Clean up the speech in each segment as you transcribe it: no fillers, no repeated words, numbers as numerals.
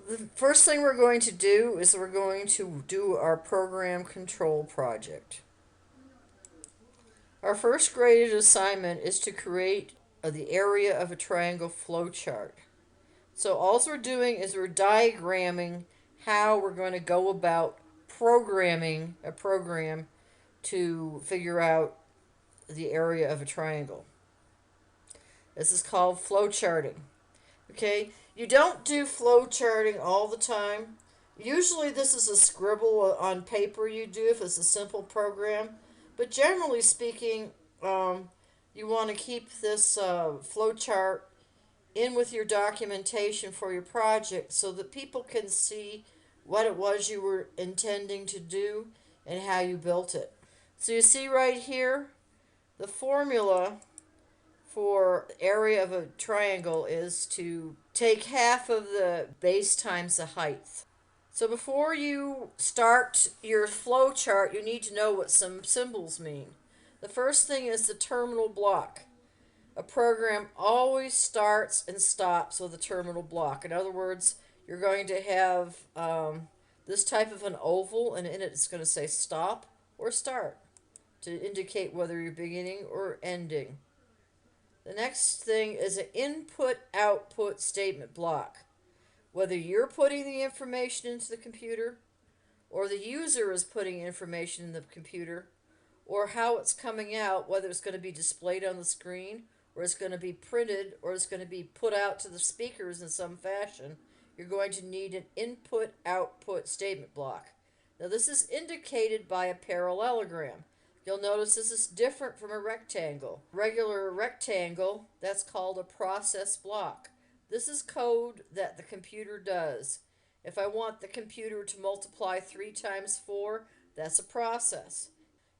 The first thing we're going to do is we're going to do our program control project. Our first graded assignment is to create the area of a triangle flowchart. So all we're doing is we're diagramming how we're going to go about programming a program to figure out the area of a triangle. This is called flowcharting. Okay, you don't do flowcharting all the time. Usually, this is a scribble on paper you do if it's a simple program. But generally speaking, you want to keep this flowchart in with your documentation for your project so that people can see what it was you were intending to do and how you built it. So you see right here, the formula for area of a triangle is to take half of the base times the height. So before you start your flow chart, you need to know what some symbols mean. The first thing is the terminal block. A program always starts and stops with a terminal block. In other words, you're going to have this type of an oval, and in it it's going to say stop or start to indicate whether you're beginning or ending. The next thing is an input-output statement block. Whether you're putting the information into the computer, or the user is putting information in the computer, or how it's coming out, whether it's going to be displayed on the screen, or it's going to be printed, or it's going to be put out to the speakers in some fashion, you're going to need an input-output statement block. Now this is indicated by a parallelogram. You'll notice this is different from a rectangle. Regular rectangle, that's called a process block. This is code that the computer does. If I want the computer to multiply 3 times 4, that's a process.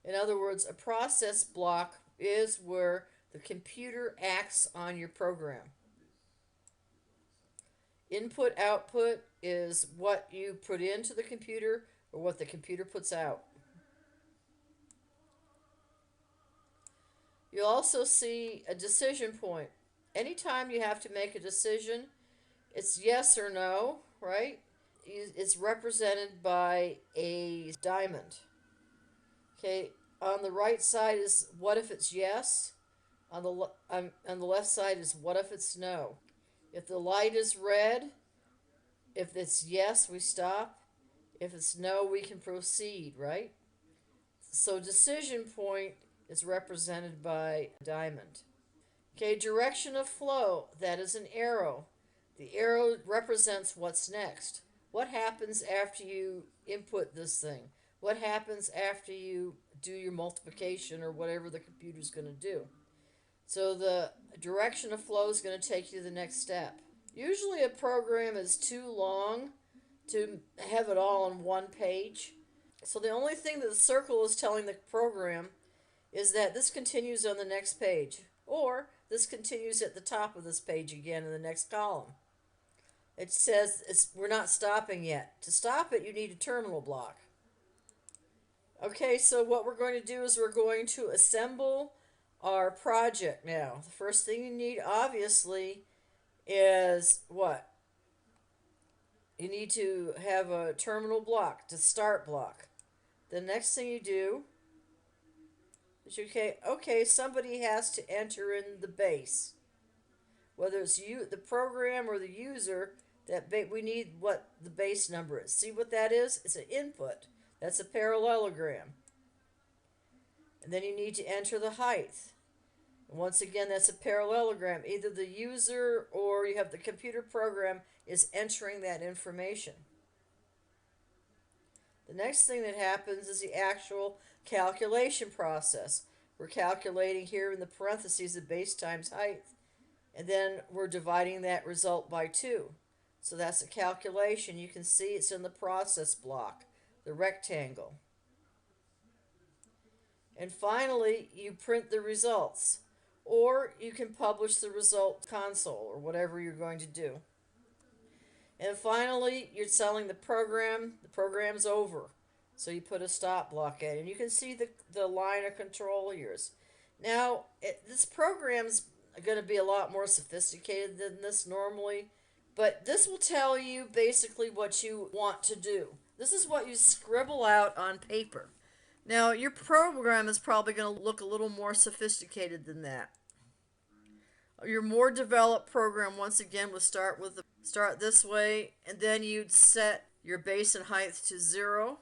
In other words, a process block is where the computer acts on your program. Input-output is what you put into the computer or what the computer puts out. You'll also see a decision point. Anytime you have to make a decision, it's yes or no, right? It's represented by a diamond. Okay, on the right side is what if it's yes. On the left side is what if it's no. If the light is red, if it's yes, we stop. If it's no, we can proceed, right? So decision point is represented by a diamond. Okay, direction of flow, that is an arrow. The arrow represents what's next. What happens after you input this thing? What happens after you do your multiplication or whatever the computer's going to do? So the direction of flow is going to take you to the next step. Usually a program is too long to have it all on one page. So the only thing that the circle is telling the program is that this continues on the next page, or this continues at the top of this page again in the next column. It says we're not stopping yet. To stop it, you need a terminal block. Okay, so what we're going to do is we're going to assemble our project now. The first thing you need, obviously, is what? You need to have a terminal block, to start block. The next thing you do is okay, somebody has to enter in the base. Whether it's you, the program, or the user, we need what the base number is. See what that is? It's an input. That's a parallelogram. And then you need to enter the height. And once again, that's a parallelogram. Either the user or you have the computer program is entering that information. The next thing that happens is the actual calculation process. We're calculating here in the parentheses the base times height, and then we're dividing that result by 2. So that's a calculation. You can see it's in the process block, the rectangle. And finally, you print the results, or you can publish the result console or whatever you're going to do. And finally, you're telling the program's over. So you put a stop block in. And you can see the line of control here. Now, this program's going to be a lot more sophisticated than this normally, but this will tell you basically what you want to do. This is what you scribble out on paper. Now, your program is probably going to look a little more sophisticated than that. Your more developed program, once again, will start this way, and then you'd set your base and height to 0,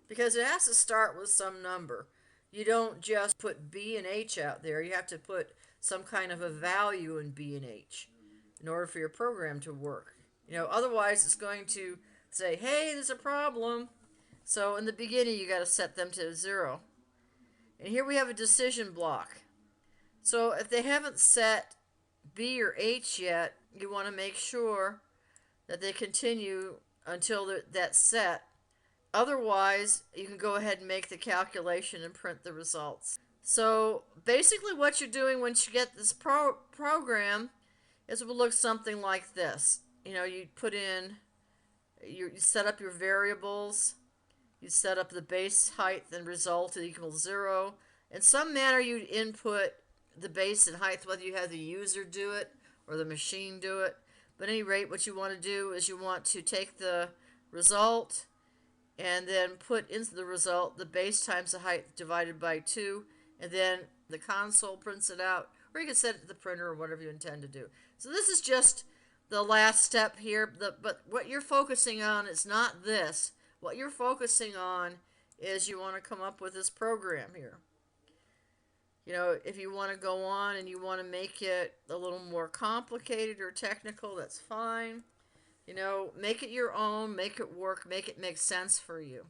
because it has to start with some number. You don't just put B and H out there. You have to put some kind of a value in B and H in order for your program to work. Otherwise it's going to say, hey, there's a problem. So in the beginning, you got to set them to 0. And here we have a decision block. So if they haven't set B or H yet, you want to make sure that they continue until that's set. Otherwise, you can go ahead and make the calculation and print the results. So basically what you're doing once you get this program is it will look something like this. You put in, you set up your variables, you set up the base height and result equals 0. In some manner, you'd input the base and height, whether you have the user do it or the machine do it. But at any rate, what you want to do is you want to take the result and then put into the result the base times the height divided by 2, and then the console prints it out, or you can set it to the printer or whatever you intend to do. So this is just the last step here, but what you're focusing on is not this. What you're focusing on is you want to come up with this program here. If you want to go on and you want to make it a little more complicated or technical, that's fine. Make it your own, make it work, make it make sense for you.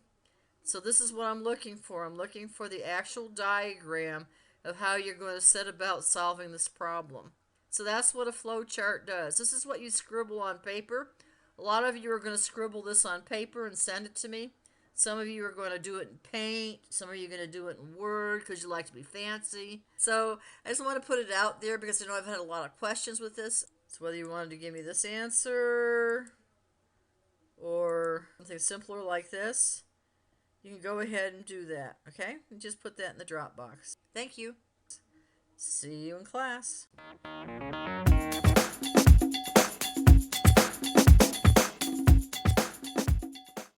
So this is what I'm looking for. I'm looking for the actual diagram of how you're going to set about solving this problem. So that's what a flowchart does. This is what you scribble on paper. A lot of you are going to scribble this on paper and send it to me. Some of you are going to do it in Paint. Some of you are going to do it in Word because you like to be fancy. So I just want to put it out there because I know I've had a lot of questions with this. So whether you wanted to give me this answer or something simpler like this, you can go ahead and do that, okay? And just put that in the drop box. Thank you. See you in class.